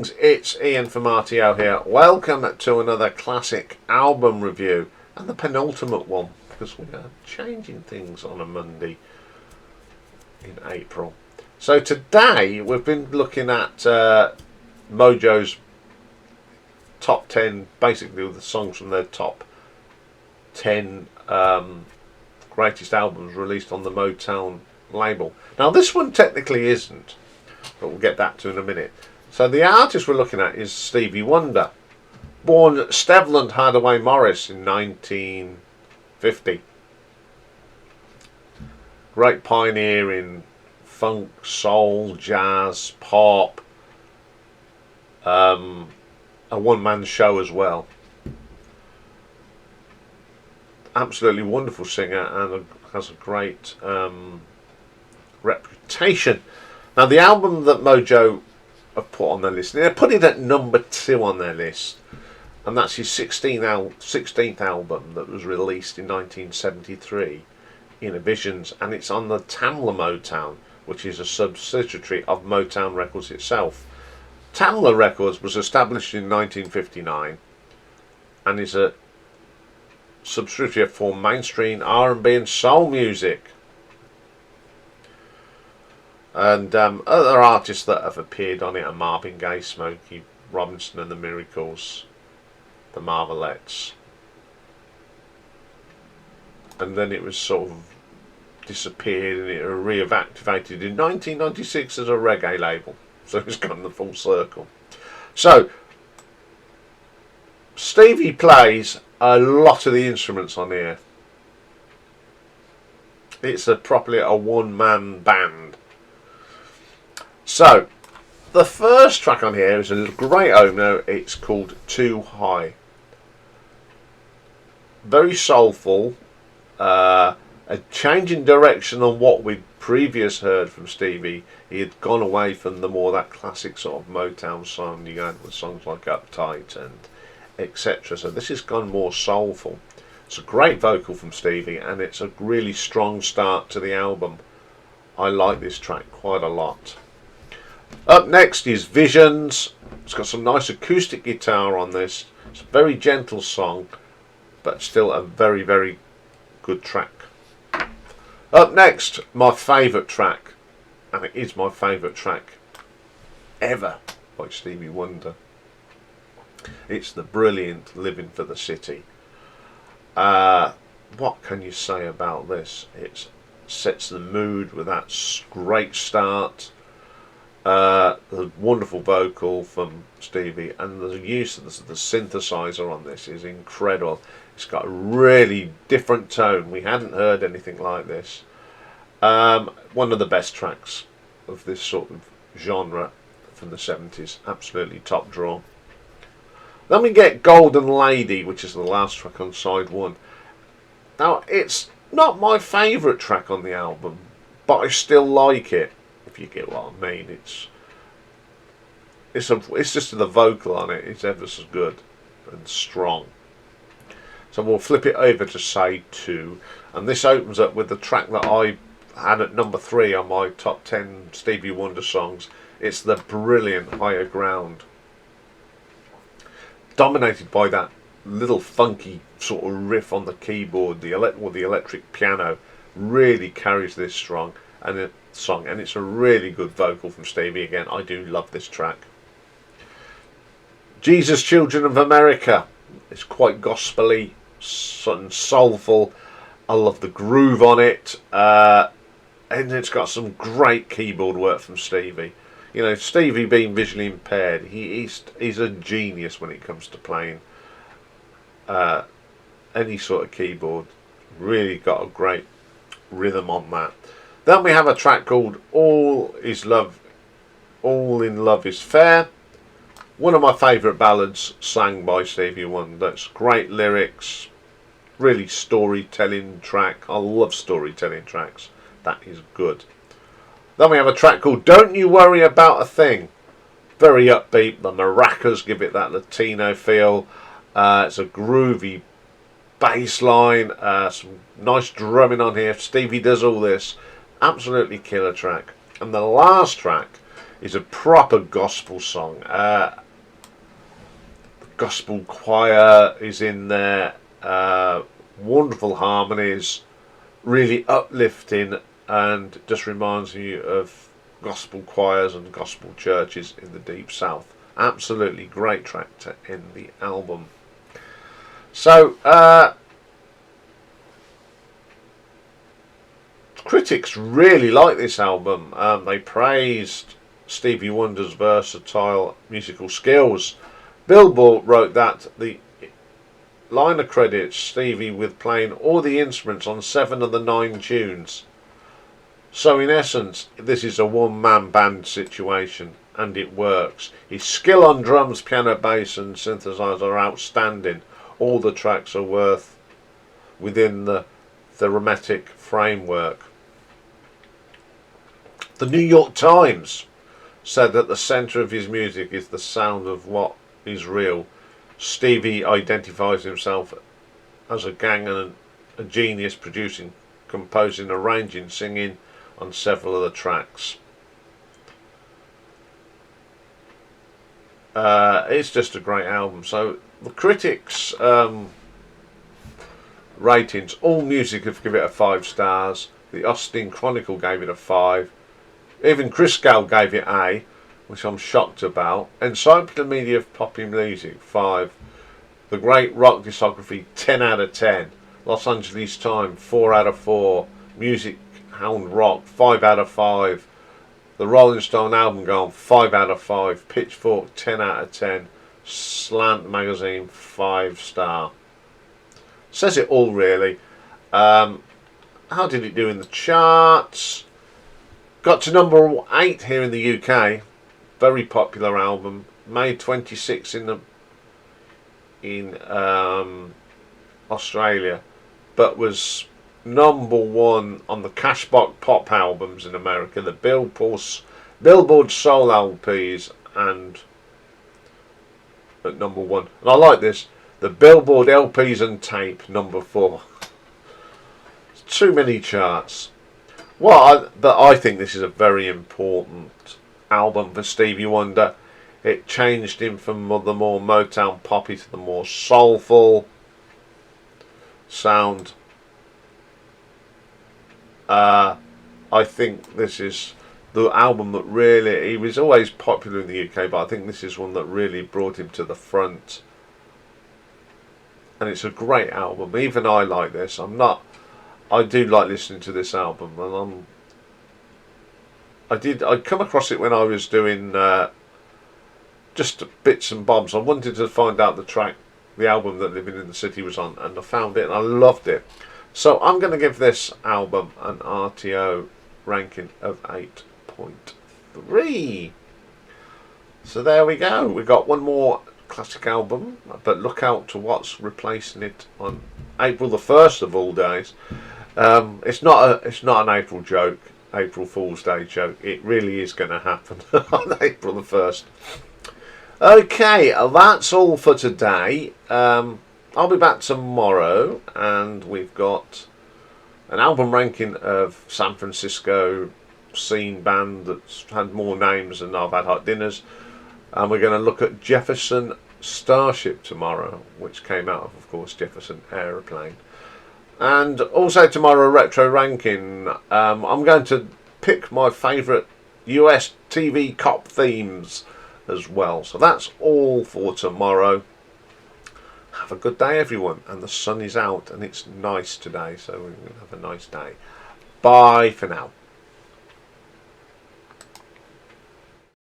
Greetings, it's Ian from RTO here. Welcome to another classic album review, and the penultimate one, because we are changing things on a Monday in April. So today we've been looking at Mojo's top 10, basically the songs from their top 10 greatest albums released on the Motown label. Now this one technically isn't, but we'll get that to in a minute. So the artist we're looking at is Stevie Wonder, born Steveland Hardaway Morris in 1950. Great pioneer in funk, soul, jazz, pop, a one-man show as well. Absolutely wonderful singer and has a great reputation. Now the album that Mojo have put on their list, they put it at number 2 on their list, and that's his 16th album that was released in 1973, Innervisions, and it's on the Tamla Motown, which is a subsidiary of Motown Records itself. Tamla Records was established in 1959 and is a subsidiary for mainstream R&B and soul music. And other artists that have appeared on it are Marvin Gaye, Smokey Robinson and the Miracles, the Marvelettes. And then it was sort of disappeared and it reactivated in 1996 as a reggae label. So it's gone the full circle. So Stevie plays a lot of the instruments on here. It's properly a one-man band. So, the first track on here is a great opener. It's called Too High. Very soulful. A change in direction on what we'd previous heard from Stevie. He had gone away from the more that classic sort of Motown song you had with songs like Uptight and etc. So this has gone more soulful. It's a great vocal from Stevie and it's a really strong start to the album. I like this track quite a lot. Up next is Visions. It's got some nice acoustic guitar on this. It's a very gentle song, but still a very, very good track. Up next, my favourite track, and it is my favourite track ever by Stevie Wonder. It's the brilliant Living for the City. What can you say about this? It sets the mood with that great start. The wonderful vocal from Stevie and the use of the synthesizer on this is incredible. It's got a really different tone. We hadn't heard anything like this. One of the best tracks of this sort of genre from the 70s. Absolutely top draw. Then we get Golden Lady, which is the last track on side 1. Now it's not my favourite track on the album, but I still like it. If you get what I mean, it's just the vocal on it. It's ever so good and strong. So we'll flip it over to side 2, and this opens up with the track that I had at number 3 on my top 10 Stevie Wonder songs. It's the brilliant Higher Ground, dominated by that little funky sort of riff on the keyboard. The electric piano really carries this song, and it's a really good vocal from Stevie again. I do love this track. Jesus Children of America. It's quite gospelly and soulful. I love the groove on it, and it's got some great keyboard work from Stevie. You know, Stevie being visually impaired, he's a genius when it comes to playing any sort of keyboard. Really got a great rhythm on that. Then we have a track called All in Love is Fair. One of my favourite ballads sang by Stevie Wonder. It's great lyrics, really storytelling track. I love storytelling tracks. That is good. Then we have a track called Don't You Worry About a Thing. Very upbeat. The maracas give it that Latino feel. It's a groovy bass line. Some nice drumming on here. Stevie does all this. Absolutely killer track. And the last track is a proper gospel song. Gospel choir is in there. Wonderful harmonies, really uplifting, and just reminds you of gospel choirs and gospel churches in the Deep South. Absolutely great track to end the album. So critics really like this album. They praised Stevie Wonder's versatile musical skills. Billboard wrote that the liner credits Stevie with playing all the instruments on 7 of the 9 tunes. So in essence, this is a one-man band situation, and it works. His skill on drums, piano, bass and synthesizer are outstanding. All the tracks are worth within the thematic framework. The New York Times said that the centre of his music is the sound of what is real. Stevie identifies himself as a gang and a genius, producing, composing, arranging, singing on several of the tracks. It's just a great album. So the critics' ratings, All Music have given it a 5 stars. The Austin Chronicle gave it a 5. Even Chris Gale gave it A, which I'm shocked about. Encyclopedia of Popular Music 5. The Great Rock Discography 10 out of 10. Los Angeles Times 4 out of 4. Music Hound Rock 5 out of 5. The Rolling Stone Album Guide 5 out of 5. Pitchfork 10 out of 10. Slant Magazine 5 star. Says it all really. How did it do in the charts? Got to number 8 here in the UK. Very popular album. Made 26 in Australia, but was number 1 on the Cashbox Pop albums in America, the Billboard Soul LPs, and at number 1. And I like this, the Billboard LPs and Tape, number 4. Too many charts. But I think this is a very important album for Stevie Wonder. It changed him from the more Motown poppy to the more soulful sound. I think this is the album that really, he was always popular in the UK, but I think this is one that really brought him to the front. And it's a great album. Even I like this. I do like listening to this album, and I'd come across it when I was doing just bits and bobs. I wanted to find out the album that Living in the City was on, and I found it and I loved it. So I'm going to give this album an RTO ranking of 8.3. So there we go. We got one more classic album, but look out to what's replacing it on April the 1st of all days. It's not an April joke, April Fool's Day joke. It really is going to happen on April the 1st. Okay, that's all for today. I'll be back tomorrow, and we've got an album ranking of San Francisco scene band that's had more names than I've had hot dinners. And we're going to look at Jefferson Starship tomorrow, which came out of course, Jefferson Aeroplane. And also tomorrow, retro ranking. I'm going to pick my favourite US TV cop themes as well. So that's all for tomorrow. Have a good day, everyone. And the sun is out and it's nice today, so we're going to have a nice day. Bye for now.